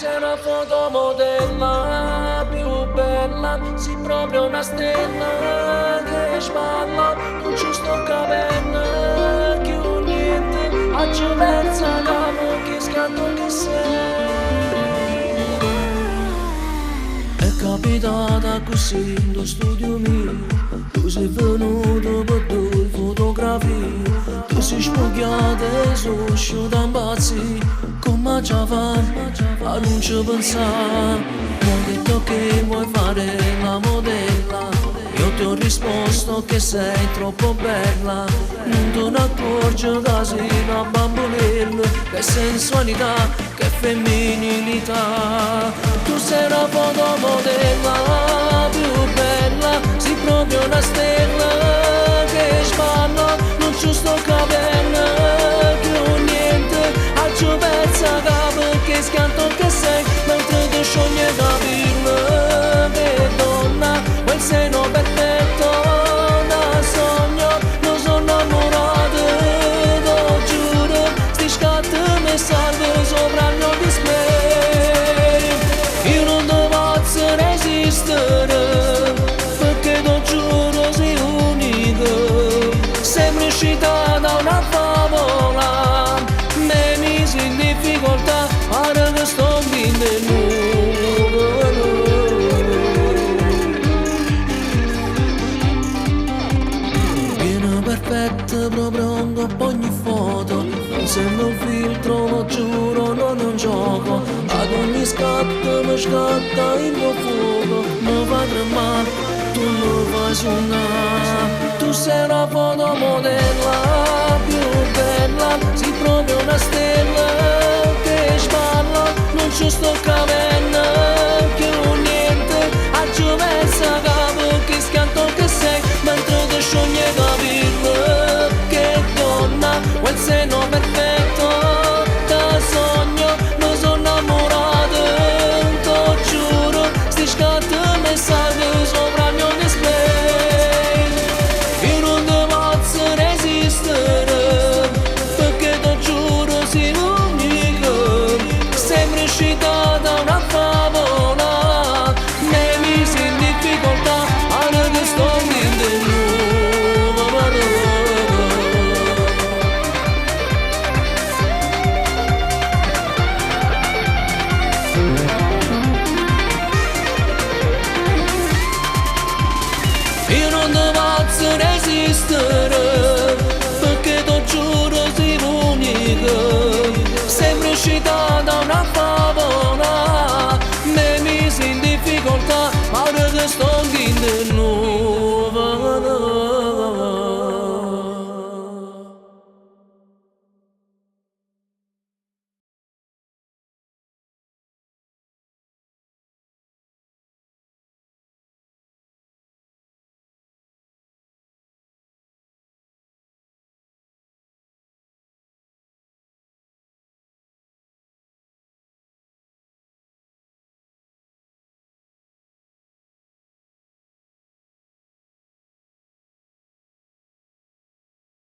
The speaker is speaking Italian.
sei una fotomodella più bella, sei proprio una stella che sballa, non ci sto capendo più niente, oggi pensa capo che scatto che sei. È capitata così in lo studio mio, tu sei venuto per due fotografie, tu sei spocchiata e sono uscita impazzita. Come già fa, a non ci pensare. Mi hai detto che vuoi fare la modella, io ti ho risposto che sei troppo bella. Non te ne accorgi che sei una bambolella, che sensualità, che femminilità. Tu sei una fotomodella più bella, sei proprio una stella che sballa, non ci sto capendo più niente. Ci pensa capo che scanto che sei, mentre ti scioglie capirlo che donna, quel seno perfetto da sogno, non sono innamorato, lo giuro, sti scatti mi salve sopra il mio display. Io non ti posso resistere, perché ti giuro sei unico, sembri uscita da una favola. In difficoltà, ora che sto vindo viene perfetta proprio dopo ogni foto, non sembra un filtro, lo giuro, non è un gioco. Ad ogni scatto mi scatta il mio fuoco, mi fa tremare, tu mi fai suonare. Tu sei una fotomodella più bella, sei proprio una stella che sballa, non ci sto capendo più niente. Oggi pensa capo che scanto che sei, mentre ti scioglie capirlo che donna, quel seno perfetto da sogno, non sono innamorato, ti giuro, sti scatti mi salve sopra il mio display. Io non ti posso resistere, perché ti giuro sei unico, sembri uscita da una favola, mi misi in difficoltà, ora che sto vindo in io non ti posso resistere, perché ti giuro sei unico, sembri uscita da una favola, mi misi in difficoltà, ora che sto vindo